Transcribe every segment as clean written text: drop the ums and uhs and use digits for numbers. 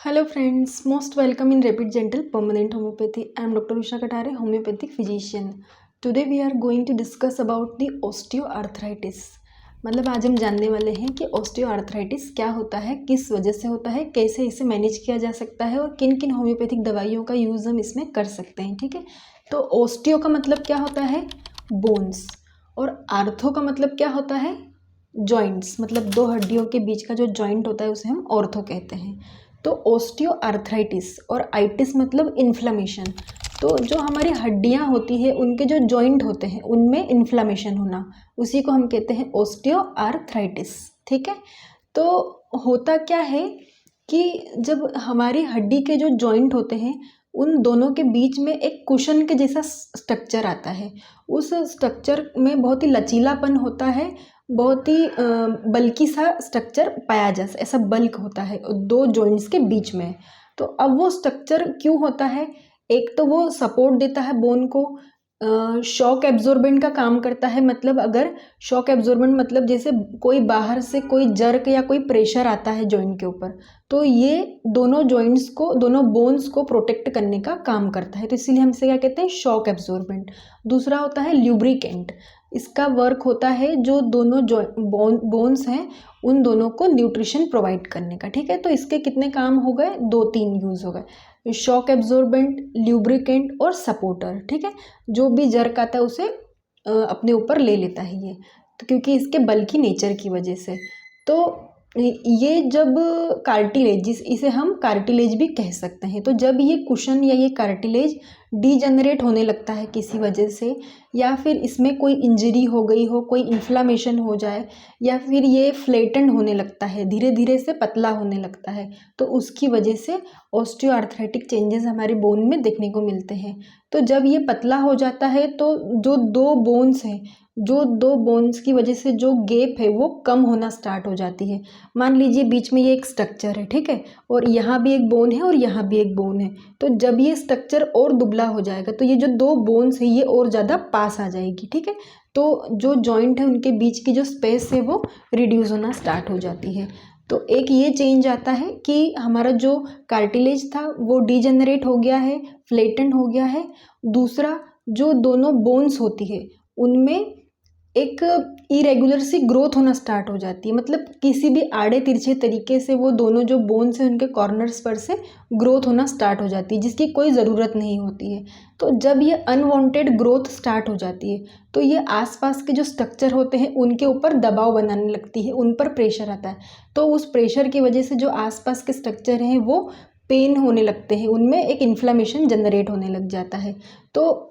Hello friends, most welcome in Rapid Gentle Permanent Homeopathy. I am Dr. Usha Katare, homeopathic physician. Today we are going to discuss about the osteoarthritis. मतलब आज हम जानने वाले हैं कि osteoarthritis क्या होता है, किस वजह से होता है, कैसे इसे मैनेज किया जा सकता है और किन किन होम्योपैथिक दवाइयों का यूज़ हम इसमें कर सकते हैं। ठीक है, तो ऑस्टियो का मतलब क्या होता है, बोन्स, और आर्थो का मतलब क्या होता है, जॉइंट्स, मतलब दो हड्डियों के बीच का जो जॉइंट होता है उसे हम ऑर्थो कहते हैं। तो ऑस्टियोआर्थराइटिस और आइटिस मतलब इन्फ्लामेशन। तो जो हमारी हड्डियां होती है उनके जो जॉइंट होते हैं उनमें इन्फ्लामेशन होना, उसी को हम कहते हैं ऑस्टियोआर्थराइटिस। ठीक है, तो होता क्या है कि जब हमारी हड्डी के जो जॉइंट होते हैं उन दोनों के बीच में एक कुशन के जैसा स्ट्रक्चर आता है। उस स्ट्रक्चर में बहुत ही लचीलापन होता है, बहुत ही बल्कि सा स्ट्रक्चर पाया जा, ऐसा बल्क होता है दो जॉइंट्स के बीच में। तो अब वो स्ट्रक्चर क्यों होता है, एक तो वो सपोर्ट देता है बोन को, शॉक एब्जॉर्बेंट का काम करता है। मतलब अगर शॉक एब्जॉर्बेंट मतलब जैसे कोई बाहर से कोई जर्क या कोई प्रेशर आता है जॉइंट के ऊपर, तो ये दोनों जॉइंट्स को, दोनों बोन्स को प्रोटेक्ट करने का काम करता है। तो इसीलिए हम इसे क्या कहते हैं, शॉक एब्जॉर्बेंट। दूसरा होता है ल्यूब्रिकेंट। इसका वर्क होता है जो दोनों बोन्स हैं उन दोनों को न्यूट्रिशन प्रोवाइड करने का। ठीक है, तो इसके कितने काम हो गए, 2-3 यूज़ हो गए, शॉक एब्जॉर्बेंट, ल्यूब्रिकेंट और सपोर्टर। ठीक है, जो भी जर्क आता है उसे अपने ऊपर ले लेता है ये, तो क्योंकि इसके बल्कि नेचर की वजह से। तो ये जब कार्टिलेज, इसे हम कार्टिलेज भी कह सकते हैं, तो जब ये कुशन या ये कार्टिलेज डीजनरेट होने लगता है किसी वजह से, या फिर इसमें कोई इंजरी हो गई हो, कोई इन्फ्लामेशन हो जाए, या फिर ये फ्लेटन होने लगता है, धीरे धीरे से पतला होने लगता है, तो उसकी वजह से ऑस्टियोआर्थराइटिक चेंजेस हमारे बोन में देखने को मिलते हैं। तो जब ये पतला हो जाता है तो जो दो बोन्स हैं, जो दो बोन्स की वजह से जो गैप है वो कम होना स्टार्ट हो जाती है। मान लीजिए बीच में ये एक स्ट्रक्चर है, ठीक है, और यहाँ भी एक बोन है और यहाँ भी एक बोन है, तो जब ये स्ट्रक्चर और दुबला हो जाएगा तो ये जो दो बोन्स है ये और ज़्यादा पास आ जाएगी। ठीक है, तो जो जॉइंट है उनके बीच की जो स्पेस है वो रिड्यूस होना स्टार्ट हो जाती है। तो एक ये चेंज आता है कि हमारा जो कार्टिलेज था वो डीजेनरेट हो गया है, फ्लेटन हो गया है। दूसरा, जो दोनों बोन्स होती है उनमें एक इरेगुलर सी ग्रोथ होना स्टार्ट हो जाती है। मतलब किसी भी आड़े तिरछे तरीके से वो दोनों जो बोन्स हैं उनके कॉर्नर्स पर से ग्रोथ होना स्टार्ट हो जाती है, जिसकी कोई ज़रूरत नहीं होती है। तो जब ये अनवांटेड ग्रोथ स्टार्ट हो जाती है तो ये आसपास के जो स्ट्रक्चर होते हैं उनके ऊपर दबाव बनाने लगती है, उन पर प्रेशर आता है। तो उस प्रेशर की वजह से जो आसपास के स्ट्रक्चर हैं वो पेन होने लगते हैं, उनमें एक इन्फ्लामेशन जनरेट होने लग जाता है। तो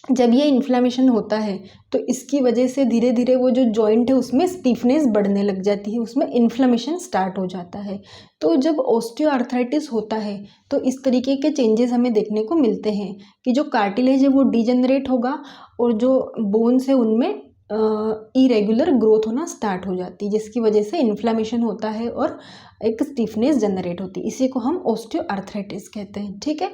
जब ये इन्फ्लामेशन होता है तो इसकी वजह से धीरे धीरे वो जो जॉइंट है उसमें स्टिफनेस बढ़ने लग जाती है, उसमें इन्फ्लामेशन स्टार्ट हो जाता है। तो जब ऑस्टियोआर्थराइटिस होता है तो इस तरीके के चेंजेस हमें देखने को मिलते हैं कि जो कार्टिलेज है वो डीजनरेट होगा और जो बोन्स है उनमें इरेगुलर ग्रोथ होना स्टार्ट हो जाती है, जिसकी वजह से इन्फ्लामेशन होता है और एक स्टिफनेस जनरेट होती है। इसी को हम ऑस्टियोआर्थराइटिस कहते हैं। ठीक है,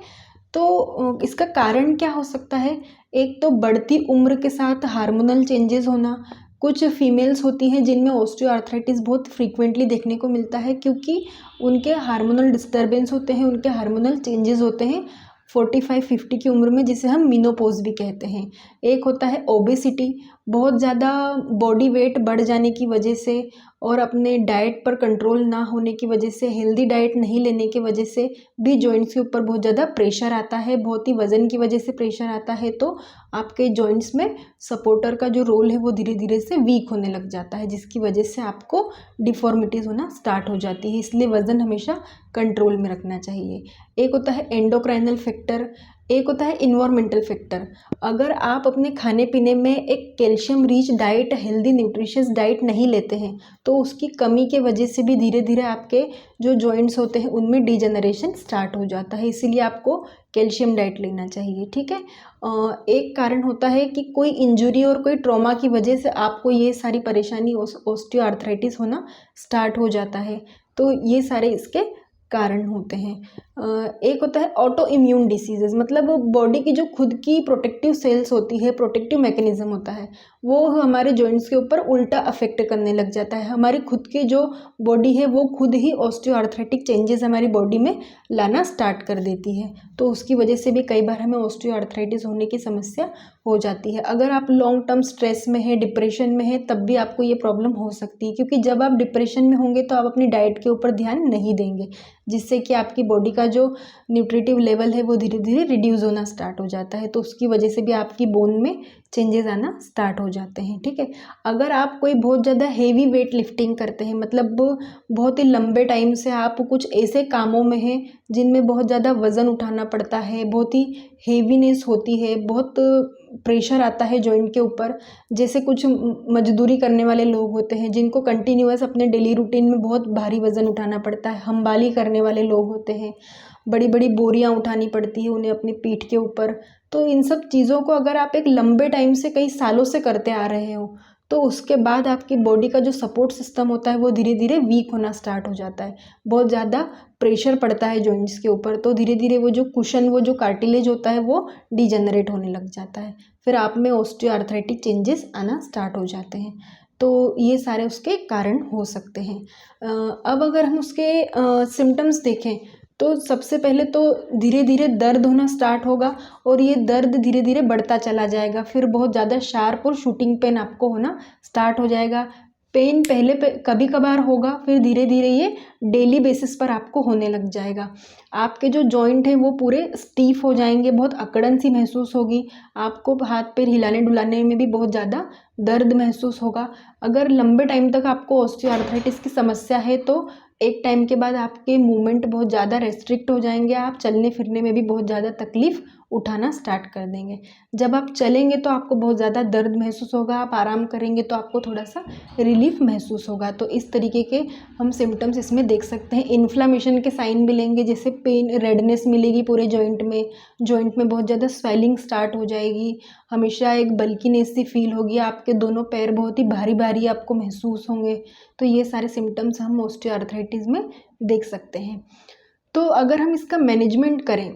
तो इसका कारण क्या हो सकता है, एक तो बढ़ती उम्र के साथ हार्मोनल चेंजेस होना। कुछ फीमेल्स होती हैं जिनमें ऑस्टियोआर्थराइटिस बहुत फ्रीक्वेंटली देखने को मिलता है क्योंकि उनके हार्मोनल डिस्टर्बेंस होते हैं, उनके हार्मोनल चेंजेस होते हैं 45-50 की उम्र में, जिसे हम मीनोपॉज भी कहते हैं। एक होता है ओबेसिटी, बहुत ज़्यादा बॉडी वेट बढ़ जाने की वजह से और अपने डाइट पर कंट्रोल ना होने की वजह से, हेल्दी डाइट नहीं लेने की वजह से भी जॉइंट्स के ऊपर बहुत ज़्यादा प्रेशर आता है, बहुत ही वज़न की वजह से प्रेशर आता है। तो आपके जॉइंट्स में सपोर्टर का जो रोल है वो धीरे धीरे से वीक होने लग जाता है, जिसकी वजह से आपको डिफॉर्मिटीज़ होना स्टार्ट हो जाती है। इसलिए वज़न हमेशा कंट्रोल में रखना चाहिए। एक होता है एंडोक्राइनल फैक्टर, एक होता है इन्वायरमेंटल फैक्टर। अगर आप अपने खाने पीने में एक calcium rich diet, healthy nutritious diet नहीं लेते हैं तो उसकी कमी के वजह से भी धीरे धीरे आपके जो जॉइंट्स होते हैं उनमें डिजेनरेशन स्टार्ट हो जाता है। इसीलिए आपको कैल्शियम डाइट लेना चाहिए। ठीक है, एक कारण होता है कि कोई इंजरी और कोई ट्रॉमा की वजह से आपको ये सारी परेशानी ऑस्टियोआर्थराइटिस होना स्टार्ट हो जाता है। तो ये सारे इसके कारण होते हैं। एक होता है ऑटो इम्यून डिसीजेज, मतलब बॉडी की जो खुद की प्रोटेक्टिव सेल्स होती है, प्रोटेक्टिव मैकेनिज्म होता है, वो हमारे जॉइंट्स के ऊपर उल्टा अफेक्ट करने लग जाता है। हमारी खुद की जो बॉडी है वो खुद ही ऑस्टियोआर्थराइटिक चेंजेस हमारी बॉडी में लाना स्टार्ट कर देती है। तो उसकी वजह से भी कई बार हमें ऑस्टियोआर्थराइटिस होने की समस्या हो जाती है। अगर आप लॉन्ग टर्म स्ट्रेस में है, डिप्रेशन में है, तब भी आपको ये प्रॉब्लम हो सकती है, क्योंकि जब आप डिप्रेशन में होंगे तो आप अपनी डाइट के ऊपर ध्यान नहीं देंगे, जिससे कि आपकी बॉडी का जो न्यूट्रिटिव लेवल है वो धीरे धीरे रिड्यूस होना स्टार्ट हो जाता है। तो उसकी वजह से भी आपकी बोन में चेंजेस आना स्टार्ट हो जाते हैं। ठीक है, अगर आप कोई बहुत ज़्यादा हेवी वेट लिफ्टिंग करते हैं, मतलब बहुत ही लंबे टाइम से आप कुछ ऐसे कामों में हैं जिनमें बहुत ज़्यादा वज़न उठाना पड़ता है, बहुत ही हेवीनेस होती है, बहुत प्रेशर आता है जॉइंट के ऊपर, जैसे कुछ मजदूरी करने वाले लोग होते हैं जिनको कंटिन्यूअस अपने डेली रूटीन में बहुत भारी वज़न उठाना पड़ता है, हम्बाली करने वाले लोग होते हैं, बड़ी बड़ी बोरियां उठानी पड़ती है उन्हें अपनी पीठ के ऊपर। तो इन सब चीज़ों को अगर आप एक लंबे टाइम से कई सालों से करते आ रहे हो, तो उसके बाद आपकी बॉडी का जो सपोर्ट सिस्टम होता है वो धीरे धीरे वीक होना स्टार्ट हो जाता है। बहुत ज़्यादा प्रेशर पड़ता है जॉइंट्स के ऊपर, तो धीरे धीरे वो जो कुशन, वो जो कार्टिलेज होता है वो डिजेनरेट होने लग जाता है। फिर आप में ऑस्टियोआर्थराइटिक चेंजेस आना स्टार्ट हो जाते हैं। तो ये सारे उसके कारण हो सकते हैं। अब अगर हम उसके सिम्टम्स देखें, तो सबसे पहले तो धीरे धीरे दर्द होना स्टार्ट होगा, और ये दर्द धीरे धीरे बढ़ता चला जाएगा। फिर बहुत ज़्यादा शार्प और शूटिंग पेन आपको होना स्टार्ट हो जाएगा। पेन पहले कभी कभार होगा, फिर धीरे धीरे ये डेली बेसिस पर आपको होने लग जाएगा। आपके जो जॉइंट हैं वो पूरे स्टीफ हो जाएंगे, बहुत अकड़न सी महसूस होगी, आपको हाथ पैर हिलाने डुलाने में भी बहुत ज़्यादा दर्द महसूस होगा। अगर लंबे टाइम तक आपको ऑस्टियोआर्थराइटिस की समस्या है तो एक टाइम के बाद आपके मूवमेंट बहुत ज़्यादा रेस्ट्रिक्ट हो जाएंगे, आप चलने फिरने में भी बहुत ज़्यादा तकलीफ़ उठाना स्टार्ट कर देंगे। जब आप चलेंगे तो आपको बहुत ज़्यादा दर्द महसूस होगा, आप आराम करेंगे तो आपको थोड़ा सा रिलीफ महसूस होगा। तो इस तरीके के हम सिम्टम्स इसमें देख सकते हैं। इन्फ्लामेशन के साइन मिलेंगे, जैसे पेन, रेडनेस मिलेगी पूरे जॉइंट में बहुत ज़्यादा स्वेलिंग स्टार्ट हो जाएगी, हमेशा एक बल्कीनेस सी फील होगी, आपके दोनों पैर बहुत ही भारी भारी आपको महसूस होंगे। तो ये सारे सिम्टम्स हम ऑस्टियोआर्थराइटिस में देख सकते हैं। तो अगर हम इसका मैनेजमेंट करें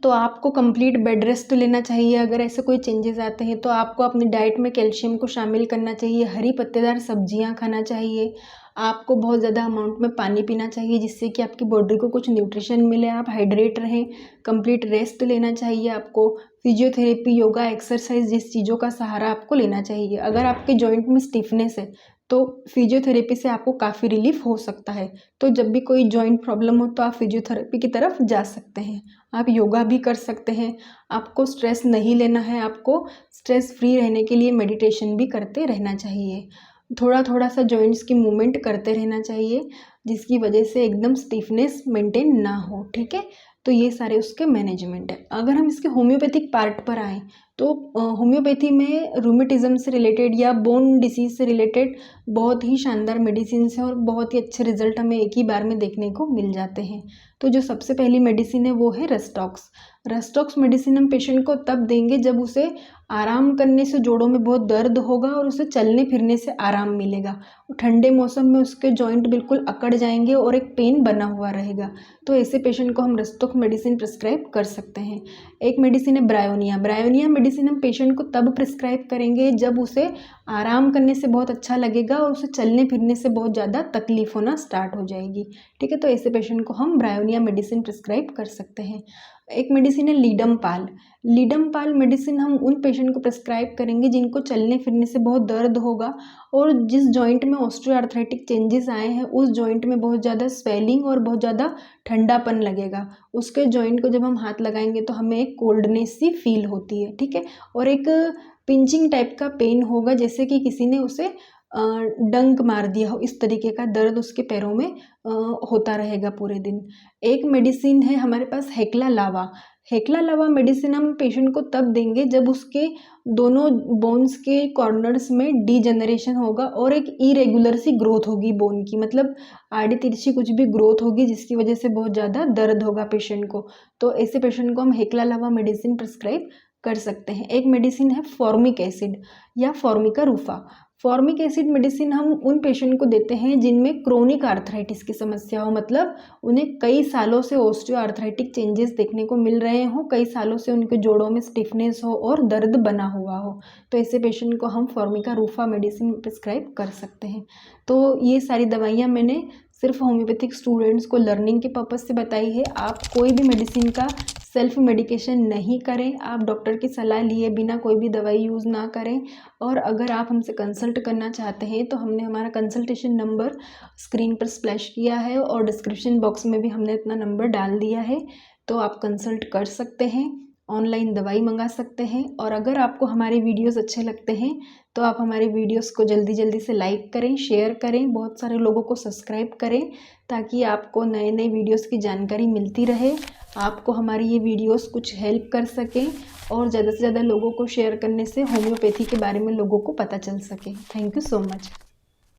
तो आपको कंप्लीट बेड रेस्ट लेना चाहिए। अगर ऐसे कोई चेंजेस आते हैं तो आपको अपनी डाइट में कैल्शियम को शामिल करना चाहिए, हरी पत्तेदार सब्जियां खाना चाहिए, आपको बहुत ज़्यादा अमाउंट में पानी पीना चाहिए जिससे कि आपकी बॉडी को कुछ न्यूट्रिशन मिले, आप हाइड्रेट रहें, कंप्लीट रेस्ट लेना चाहिए आपको। फिजियोथेरेपी, योगा, एक्सरसाइज, जिस चीज़ों का सहारा आपको लेना चाहिए। अगर आपके जॉइंट में स्टिफनेस है तो फिजियोथेरेपी से आपको काफ़ी रिलीफ हो सकता है। तो जब भी कोई जॉइंट प्रॉब्लम हो तो आप फिजियोथेरेपी की तरफ जा सकते हैं। आप योगा भी कर सकते हैं। आपको स्ट्रेस नहीं लेना है, आपको स्ट्रेस फ्री रहने के लिए मेडिटेशन भी करते रहना चाहिए। थोड़ा थोड़ा सा जॉइंट्स की मूवमेंट करते रहना चाहिए, जिसकी वजह से एकदम स्टिफनेस मेंटेन ना हो। ठीक है, तो ये सारे उसके मैनेजमेंट है। अगर हम इसके होम्योपैथिक पार्ट पर आएँ तो होम्योपैथी में रूमेटिज्म से रिलेटेड या बोन डिसीज़ से रिलेटेड बहुत ही शानदार मेडिसिन हैं और बहुत ही अच्छे रिजल्ट हमें एक ही बार में देखने को मिल जाते हैं। तो जो सबसे पहली मेडिसिन है वो है रेस्टॉक्स। रेस्टॉक्स मेडिसिन हम पेशेंट को तब देंगे जब उसे आराम करने से जोड़ों में बहुत दर्द होगा और उसे चलने फिरने से आराम मिलेगा। ठंडे मौसम में उसके जॉइंट बिल्कुल अकड़ जाएंगे और एक पेन बना हुआ रहेगा। तो ऐसे पेशेंट को हम रेस्टॉक्स मेडिसिन प्रिस्क्राइब कर सकते हैं। एक मेडिसिन है ब्रायोनिया। ब्रायोनिया मेडिसिन हम पेशेंट को तब प्रिस्क्राइब करेंगे जब उसे आराम करने से बहुत अच्छा लगेगा और उसे चलने फिरने से बहुत ज़्यादा तकलीफ होना स्टार्ट हो जाएगी। ठीक है, तो ऐसे पेशेंट को हम ब्रायोनिया मेडिसिन प्रिस्क्राइब कर सकते हैं। एक मेडिसिन है लीडम पाल। लीडम पाल मेडिसिन हम उन पेशेंट को प्रिस्क्राइब करेंगे जिनको चलने फिरने से बहुत दर्द होगा और जिस जॉइंट में ऑस्टियोआर्थराइटिक चेंजेस आए हैं उस जॉइंट में बहुत ज़्यादा स्वेलिंग और बहुत ज़्यादा ठंडापन लगेगा। उसके जॉइंट को जब हम हाथ लगाएंगे तो हमें एक कोल्डनेस सी फील होती है। ठीक है, और एक पिंचिंग टाइप का पेन होगा, जैसे कि किसी ने उसे डंक मार दिया हो, इस तरीके का दर्द उसके पैरों में होता रहेगा पूरे दिन। एक मेडिसिन है हमारे पास हेक्ला लावा। हेक्ला लावा मेडिसिन हम पेशेंट को तब देंगे जब उसके दोनों बोन्स के कॉर्नर्स में डीजेनरेशन होगा और एक इरेगुलर सी ग्रोथ होगी बोन की, मतलब आड़ी तिरछी कुछ भी ग्रोथ होगी जिसकी वजह से बहुत ज़्यादा दर्द होगा पेशेंट को। तो ऐसे पेशेंट को हम हेक्ला लावा मेडिसिन प्रिस्क्राइब कर सकते हैं। एक मेडिसिन है फॉर्मिक एसिड या फॉर्मिका रूफा। फॉर्मिक एसिड मेडिसिन हम उन पेशेंट को देते हैं जिनमें क्रोनिक आर्थराइटिस की समस्या हो, मतलब उन्हें कई सालों से ऑस्टियो आर्थराइटिक चेंजेस देखने को मिल रहे हों, कई सालों से उनके जोड़ों में स्टिफनेस हो और दर्द बना हुआ हो, तो ऐसे पेशेंट को हम फॉर्मिका रूफा मेडिसिन प्रिस्क्राइब कर सकते हैं। तो ये सारी दवाइयाँ मैंने सिर्फ होम्योपैथिक स्टूडेंट्स को लर्निंग के पर्पज़ से बताई है। आप कोई भी मेडिसिन का सेल्फ मेडिकेशन नहीं करें, आप डॉक्टर की सलाह लिए बिना कोई भी दवाई यूज़ ना करें। और अगर आप हमसे कंसल्ट करना चाहते हैं तो हमने हमारा कंसल्टेशन नंबर स्क्रीन पर स्प्लैश किया है और डिस्क्रिप्शन बॉक्स में भी हमने अपना नंबर डाल दिया है, तो आप कंसल्ट कर सकते हैं, ऑनलाइन दवाई मंगा सकते हैं। और अगर आपको हमारे वीडियोस अच्छे लगते हैं तो आप हमारे वीडियोस को जल्दी जल्दी से लाइक करें, शेयर करें, बहुत सारे लोगों को सब्सक्राइब करें, ताकि आपको नए नए वीडियोस की जानकारी मिलती रहे, आपको हमारी ये वीडियोस कुछ हेल्प कर सकें और ज़्यादा से ज़्यादा लोगों को शेयर करने से होम्योपैथी के बारे में लोगों को पता चल सके। Thank you so much.